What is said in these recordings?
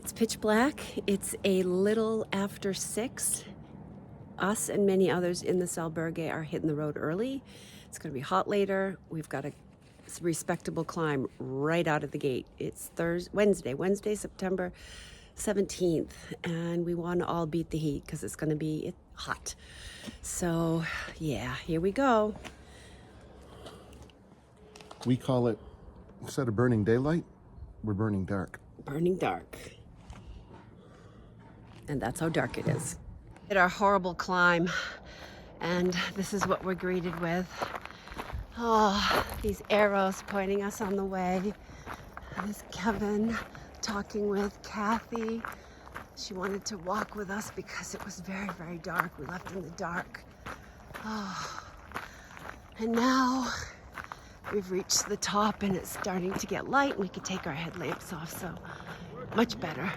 It's pitch black. It's a little after 6. Us and many others in this albergue are hitting the road early. It's going to be hot later. We've got a respectable climb right out of the gate. It's Wednesday, September 17th, and we want to all beat the heat because it's going to be hot. So, yeah, here we go. We call it, instead of burning daylight, we're burning dark. Burning dark. And that's how dark it is. Did our horrible climb, and this is what we're greeted with. Oh, these arrows pointing us on the way. There's Kevin talking with Catie. She wanted to walk with us because it was very, very dark. We left in the dark. Oh. And now we've reached the top and it's starting to get light and we can take our headlamps off, so much better.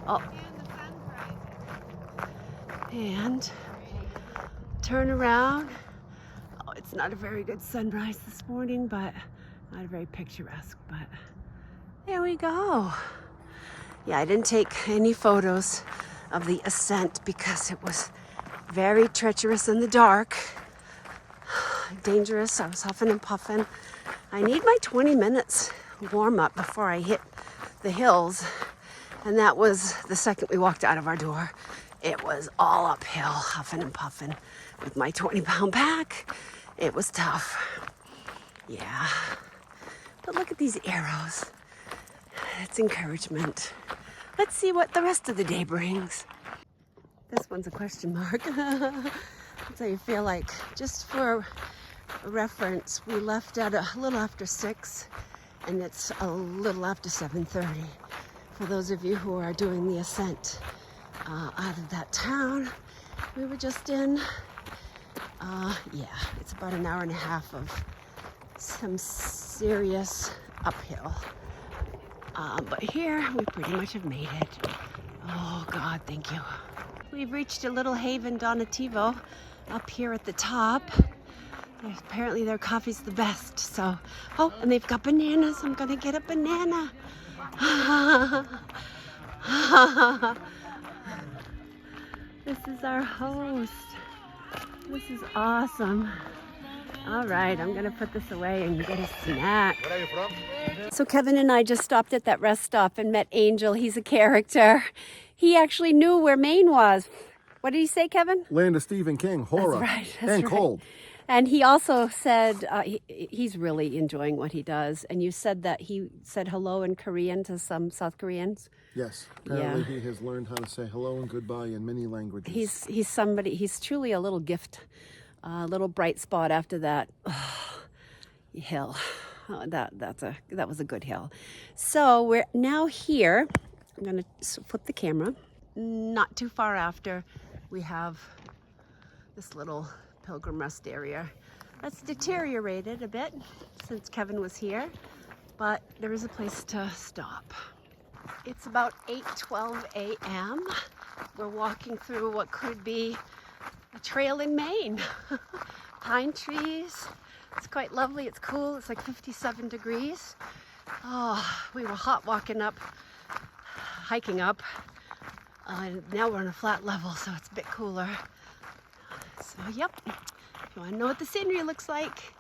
Oh. And turn around. Oh, it's not a very good sunrise this morning, but not a very picturesque, but there we go. Yeah, I didn't take any photos of the ascent because it was very treacherous in the dark. Dangerous. I was huffing and puffing. I need my 20 minutes warm up before I hit the hills. And that was the second we walked out of our door. It was all uphill, huffing and puffing with my 20-pound pack. It was tough. Yeah. But look at these arrows. It's encouragement. Let's see what the rest of the day brings. This one's a question mark. That's how you feel like. Just for reference, we left at a little after 6, and it's a little after 7:30. For those of you who are doing the ascent out of that town we were just in, yeah, it's about an hour and a half of some serious uphill. But here we pretty much have made it. Oh God, thank you. We've reached a little haven Donativo up here at the top. Apparently their coffee's the best, so. Oh, and they've got bananas. I'm gonna get a banana. This is our host. This is awesome. All right, I'm gonna put this away and get a snack. Where are you from? So Kevin and I just stopped at that rest stop and met Angel. He's a character. He actually knew where Maine was. What did he say, Kevin? Land of Stephen King, horror, That's right. and cold. And he also said he's really enjoying what he does. And you said that he said hello in Korean to some South Koreans. Yes, apparently he has learned how to say hello and goodbye in many languages. He's truly a little gift, a little bright spot after that hill. Oh, that was a good hill. So we're now here. I'm gonna flip the camera. Not too far after, we have this little pilgrim rest area. That's deteriorated a bit since Kevin was here, but there is a place to stop. It's about 8:12 a.m. We're walking through what could be a trail in Maine. Pine trees. It's quite lovely. It's cool. It's like 57 degrees. Oh, we were hot hiking up. Now we're on a flat level, so it's a bit cooler. So, yep, if you want to know what the scenery looks like,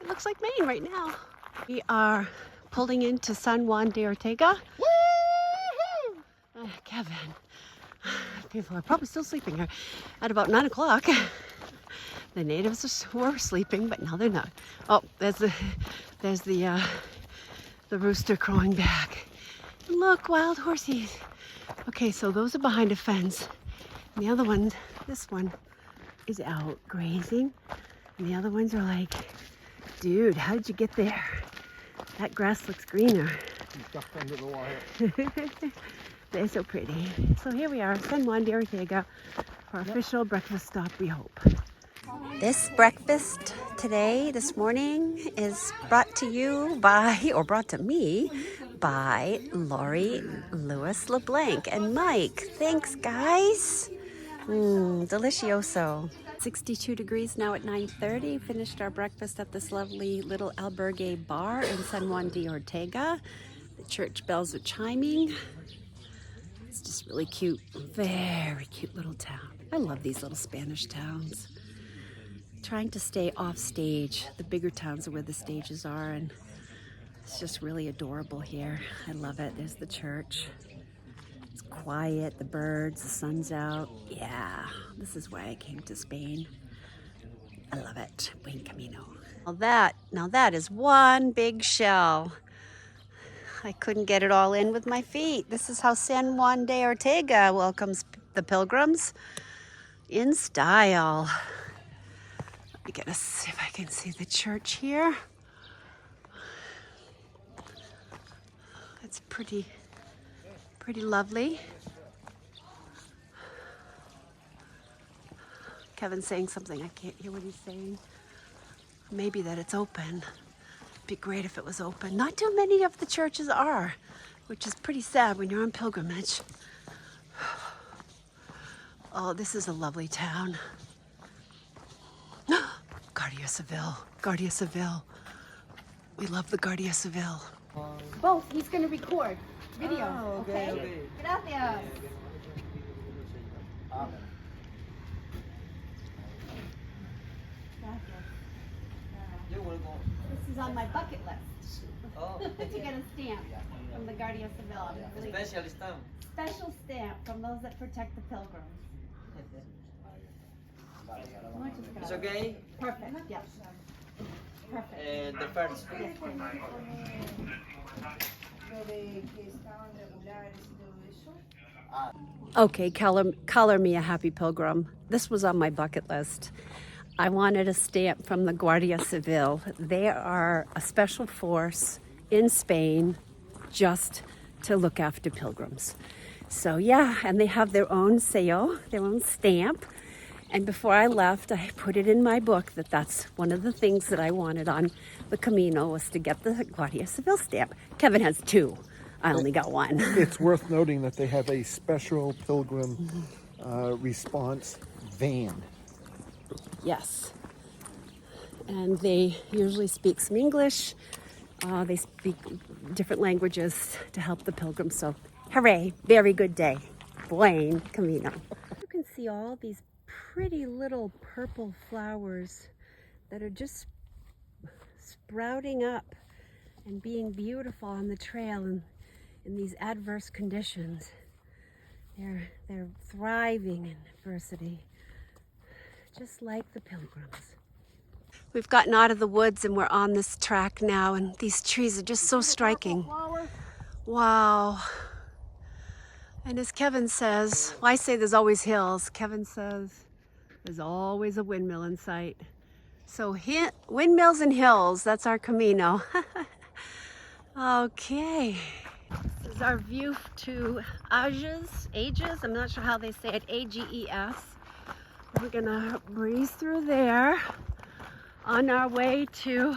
it looks like Maine right now. We are pulling into San Juan de Ortega. Kevin, people are probably still sleeping here at about 9 o'clock. The natives were sleeping, but now they're not. Oh, there's the rooster crowing back. And look, wild horses. Okay, so those are behind a fence. And the other one, this one, is out grazing. And the other ones are like, dude, how did you get there? That grass looks greener. Ducked under the wire. They're so pretty. So here we are, San Juan de Ortega, our official breakfast stop, we hope. This breakfast this morning, is brought to you by, or brought to me, by Lori Lewis LeBlanc and Mike. Thanks, guys. Delicioso. 62 degrees now at 9:30. Finished our breakfast at this lovely little albergue bar in San Juan de Ortega. The church bells are chiming. It's just really cute. Very cute little town. I love these little Spanish towns. Trying to stay off stage. The bigger towns are where the stages are, and it's just really adorable here. I love it. There's the church. It's quiet, the birds, the sun's out. Yeah, this is why I came to Spain. I love it. Buen Camino. Now that is one big shell. I couldn't get it all in with my feet. This is how San Juan de Ortega welcomes the pilgrims in style. I'm gonna see if I can see the church here. It's pretty lovely. Kevin's saying something. I can't hear what he's saying. Maybe that it's open. It'd be great if it was open. Not too many of the churches are, which is pretty sad when you're on pilgrimage. Oh, this is a lovely town. Guardia Civil. Guardia Civil. We love the Guardia Civil. Both. He's going to record video. Ah, okay. Gracias. This is on my bucket list. To get a stamp from the Guardia Civil. Special stamp. Special stamp from those that protect the pilgrims. It's okay? Perfect, yes. Perfect. The first. Yes, please. Okay, color me a happy pilgrim. This was on my bucket list. I wanted a stamp from the Guardia Civil. They are a special force in Spain just to look after pilgrims. So yeah, and they have their own sello, their own stamp. And before I left, I put it in my book that that's one of the things that I wanted on the Camino was to get the Guardia Civil stamp. Kevin has two. I only got one. It's worth noting that they have a special pilgrim response van. Yes. And they usually speak some English. They speak different languages to help the pilgrims. So, hooray, very good day. Buen Camino. You can see all these pretty little purple flowers that are just sprouting up and being beautiful on the trail in these adverse conditions. They're thriving in adversity, just like the pilgrims. We've gotten out of the woods and we're on this track now, and these trees are just so striking. Wow. And as Kevin says, well, I say there's always hills. Kevin says there's always a windmill in sight. So windmills and hills, that's our Camino. Okay. This is our view to Ages, I'm not sure how they say it, A-G-E-S. We're gonna breeze through there on our way to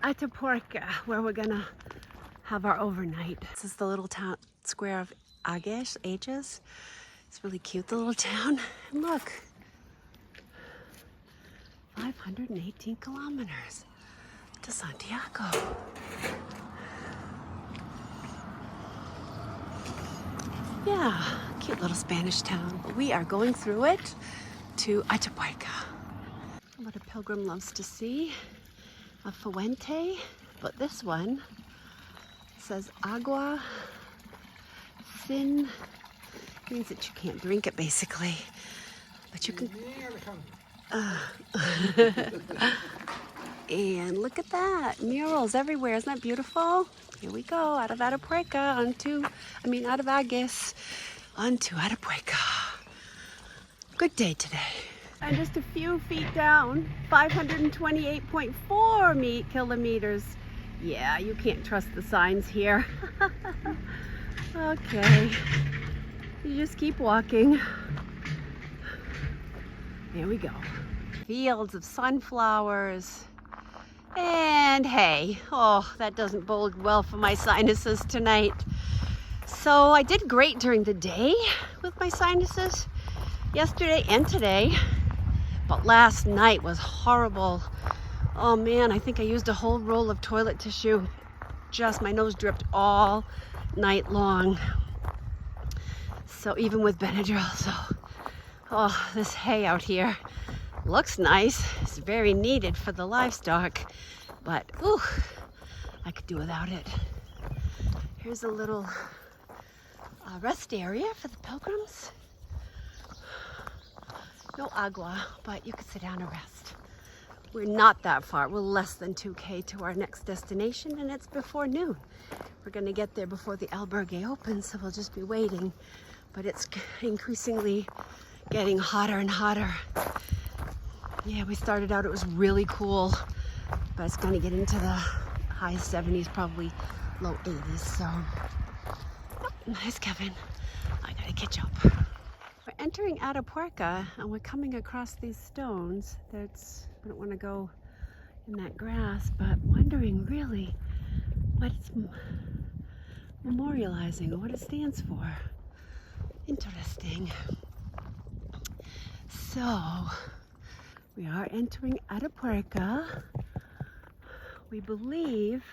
Atapuerca, where we're gonna have our overnight. This is the little town square of Ages. It's really cute, the little town. And look, 518 kilometers to Santiago. Yeah, cute little Spanish town. But we are going through it to Atapuerca. What a pilgrim loves to see, a fuente, but this one says agua sin, means that you can't drink it basically, but you can. And look at that, murals everywhere, isn't that beautiful? Here we go, out of Atapuerca out of Ages onto Atapuerca. Good day today. And just a few feet down, 528.4 kilometers. Yeah, you can't trust the signs here. Okay, you just keep walking. There we go. Fields of sunflowers and hay. Oh, that doesn't bode well for my sinuses tonight. So I did great during the day with my sinuses yesterday and today, but last night was horrible. Oh man, I think I used a whole roll of toilet tissue. Just my nose dripped all night long. So even with Benadryl, so, oh, this hay out here looks nice. It's very needed for the livestock, but, ooh, I could do without it. Here's a little rest area for the pilgrims. No agua, but you could sit down and rest. We're not that far. We're less than 2K to our next destination, and it's before noon. We're gonna get there before the albergue opens, so we'll just be waiting. But it's increasingly getting hotter and hotter. Yeah, we started out, it was really cool, but it's gonna get into the high 70s, probably low 80s, so. Oh, nice, Kevin. I gotta catch up. We're entering Atapuerca, and we're coming across these stones. I don't want to go in that grass, but wondering really what it's memorializing or what it stands for. Interesting. So, we are entering Atapuerca. We believe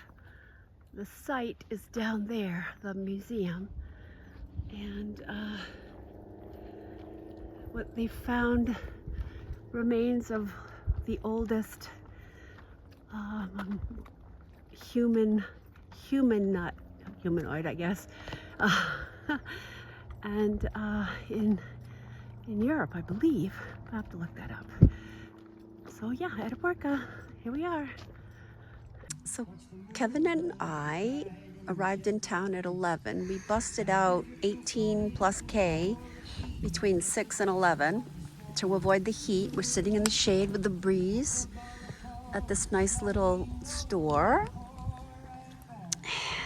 the site is down there, the museum, and what they found remains of the oldest humanoid, I guess, and in Europe, I believe. I'll have to look that up. So yeah, Atapuerca, here we are. So Kevin and I arrived in town at 11. We busted out 18 plus K between 6 and 11 to avoid the heat. We're sitting in the shade with the breeze at this nice little store,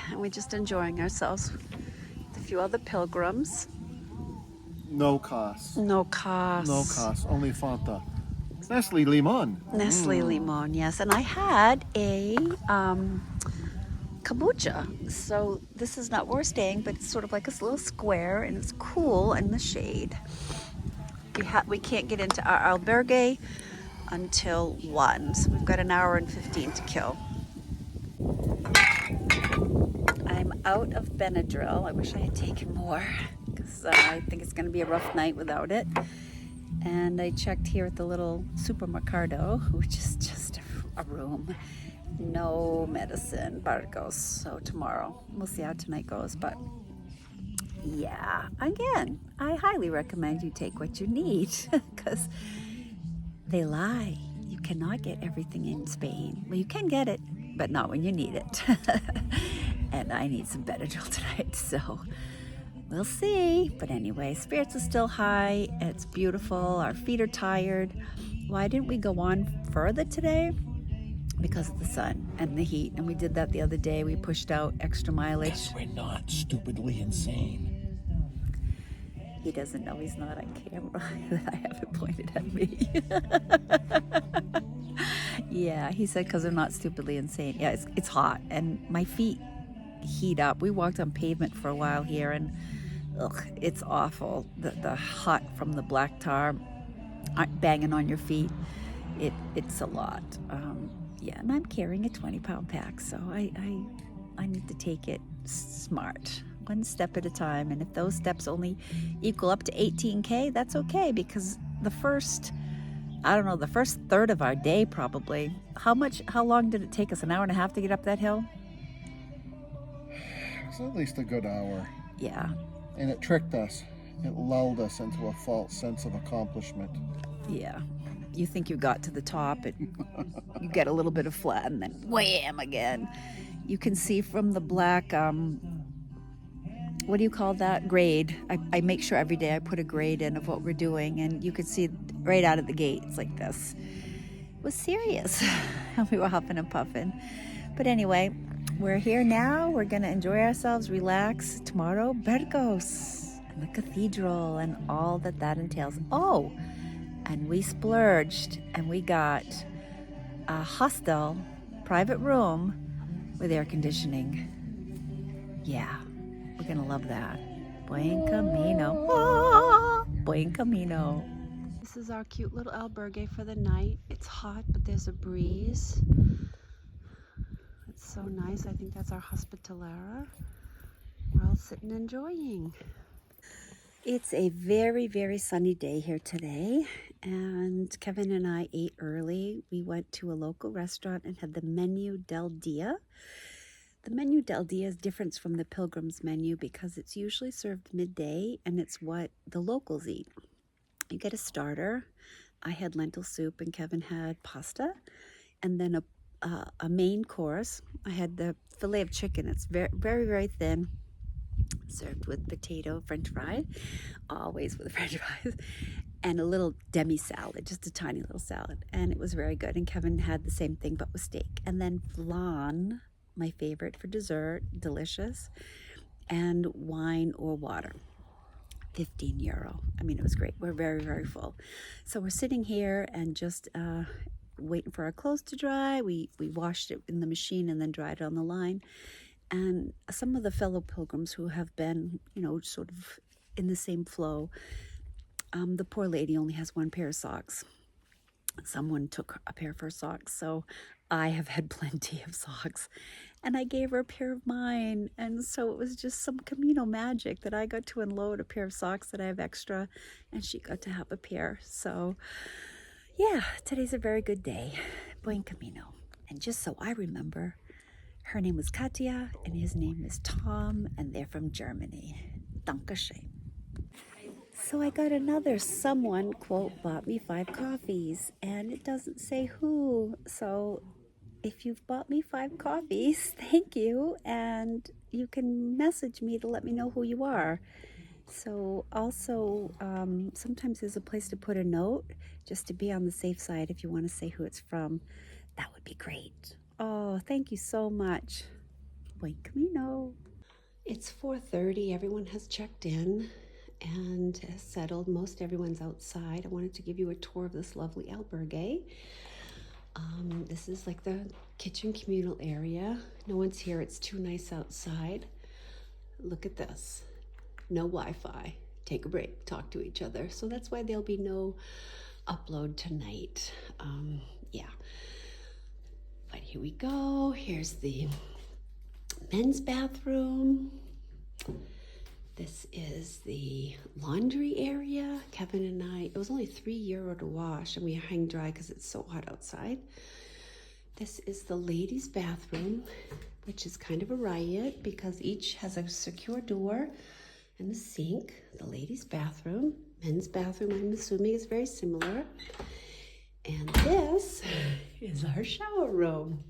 and we're just enjoying ourselves with a few other pilgrims. No cost. No cost. No cost. Only Fanta. Nestle Limon. Nestle Limon, yes. And I had a kombucha. So this is not where we're staying, but it's sort of like a little square, and it's cool in the shade. We can't get into our albergue until 1, so we've got an hour and 15 to kill. I'm out of Benadryl. I wish I had taken more, because I think it's going to be a rough night without it. And I checked here at the little supermercado, which is just a room. No medicine, barcos. So tomorrow, we'll see how tonight goes. But yeah, again, I highly recommend you take what you need, because they lie. You cannot get everything in Spain. Well, you can get it, but not when you need it. And I need some Benadryl tonight, so we'll see. But anyway, spirits are still high. It's beautiful. Our feet are tired. Why didn't we go on further today? Because of the sun and the heat. And we did that the other day. We pushed out extra mileage. We're not stupidly insane. He doesn't know he's not on camera, that I haven't pointed at me. Yeah, he said because I'm not stupidly insane. Yeah, it's hot, and my feet heat up. We walked on pavement for a while here, and ugh, it's awful. The hot from the black tar banging on your feet. It's a lot. Yeah, and I'm carrying a 20-pound pack, so I need to take it smart, one step at a time. And if those steps only equal up to 18K, that's okay, because the first third of our day probably. How long did it take us? An hour and a half to get up that hill? It's at least a good hour. Yeah. And it tricked us. It lulled us into a false sense of accomplishment. Yeah. You think you got to the top, you get a little bit of flat, and then wham again. You can see from the black, what do you call that? Grade. I make sure every day I put a grade in of what we're doing, and you can see right out of the gate, it's like this. It was serious. We were huffing and puffing. But anyway, we're here now. We're going to enjoy ourselves, relax. Tomorrow, Burgos, and the cathedral, and all that entails. Oh, and we splurged, and we got a hostel, private room with air conditioning. Yeah, we're going to love that. Buen Camino. Ah, Buen Camino. This is our cute little albergue for the night. It's hot, but there's a breeze. It's so nice. I think that's our hospitalera. We're all sitting enjoying. It's a very, very sunny day here today, and Kevin and I ate early. We went to a local restaurant and had the menu del dia. The menu del dia is different from the Pilgrim's menu because it's usually served midday, and it's what the locals eat. You get a starter. I had lentil soup, and Kevin had pasta, and then a main course. I had the fillet of chicken. It's very, very, very thin, served with potato, French fry, always with French fries, and a little demi salad, just a tiny little salad. And it was very good. And Kevin had the same thing, but with steak. And then flan, my favorite for dessert, delicious, and wine or water. €15. I mean, it was great. We're very, very full. So we're sitting here and just waiting for our clothes to dry. We washed it in the machine and then dried it on the line. And some of the fellow pilgrims who have been, sort of in the same flow, the poor lady only has one pair of socks. Someone took a pair of her socks, so I have had plenty of socks. And I gave her a pair of mine. And so it was just some Camino magic that I got to unload a pair of socks that I have extra, and she got to have a pair. So yeah, today's a very good day. Buen Camino. And just so I remember, her name was Catie, and his name is Tom, and they're from Germany. Dankeschön. So I got another someone, quote, bought me 5 coffees, and it doesn't say who. So if you've bought me 5 coffees, thank you, and you can message me to let me know who you are. So also, sometimes there's a place to put a note, just to be on the safe side if you want to say who it's from. That would be great. Oh, thank you so much. Buen Camino. It's 4:30. Everyone has checked in and has settled. Most everyone's outside. I wanted to give you a tour of this lovely albergue. This is like the kitchen communal area. No one's here. It's too nice outside. Look at this. No Wi-Fi. Take a break. Talk to each other. So that's why there'll be no upload tonight. Yeah. But here we go. Here's the men's bathroom. This is the laundry area. Kevin and I, it was only €3 to wash, and we hang dry because it's so hot outside. This is the ladies' bathroom, which is kind of a riot because each has a secure door and a sink. The ladies' bathroom. Men's bathroom, I'm assuming, is very similar. And this is our shower room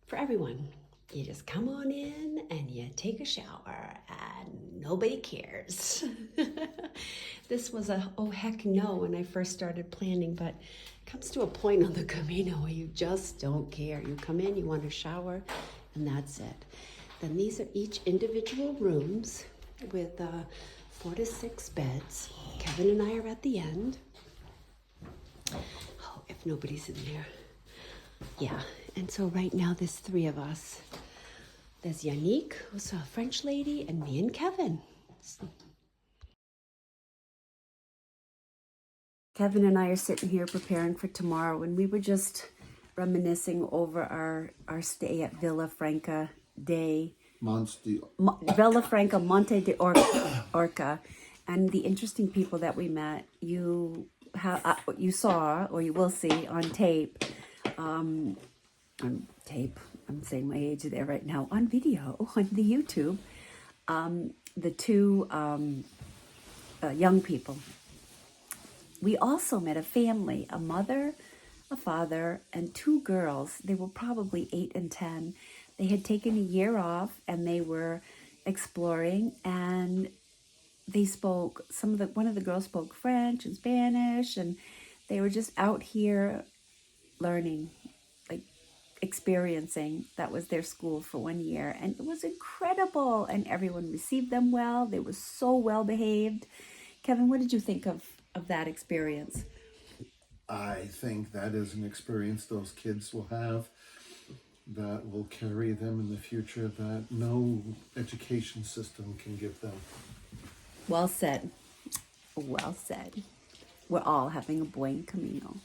for everyone. You just come on in and you take a shower and nobody cares. This was a oh heck no when I first started planning, but it comes to a point on the Camino where you just don't care. You come in, you want a shower, and that's it. Then these are each individual rooms with 4 to 6 beds. Kevin and I are at the end. Oh, if nobody's in there. Yeah, and so right now there's 3 of us. There's Yannick, who's a French lady, and me and Kevin. Kevin and I are sitting here preparing for tomorrow, and we were just reminiscing over our stay at Villafranca Villafranca Montes de Oca, and the interesting people that we met. You saw, or you will see on tape. On tape. I'm saying my age there right now. On video, on the YouTube, the 2 young people. We also met a family, a mother, a father, and 2 girls. They were probably 8 and 10. They had taken a year off and they were exploring, and they spoke, one of the girls spoke French and Spanish, and they were just out here learning, like experiencing. That was their school for 1 year, and it was incredible, and everyone received them well. They were so well behaved. Kevin, what did you think of that experience? I think that is an experience those kids will have that will carry them in the future that no education system can give them. Well said. Well said. We're all having a buen camino.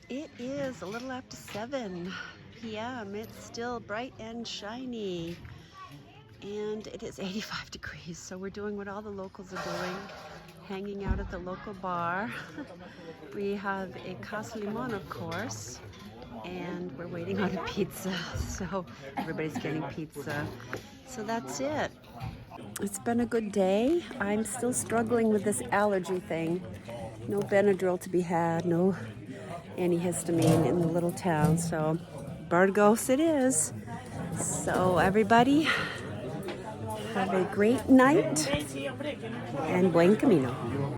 It is a little after 7 p.m. It's still bright and shiny. And it is 85 degrees, so we're doing what all the locals are doing. hanging out at the local bar. We have a Casa Limon, of course, and we're waiting on a pizza. So everybody's getting pizza. So that's it. It's been a good day. I'm still struggling with this allergy thing. No Benadryl to be had, no antihistamine in the little town. So Burgos it is. So everybody, have a great night and buen camino.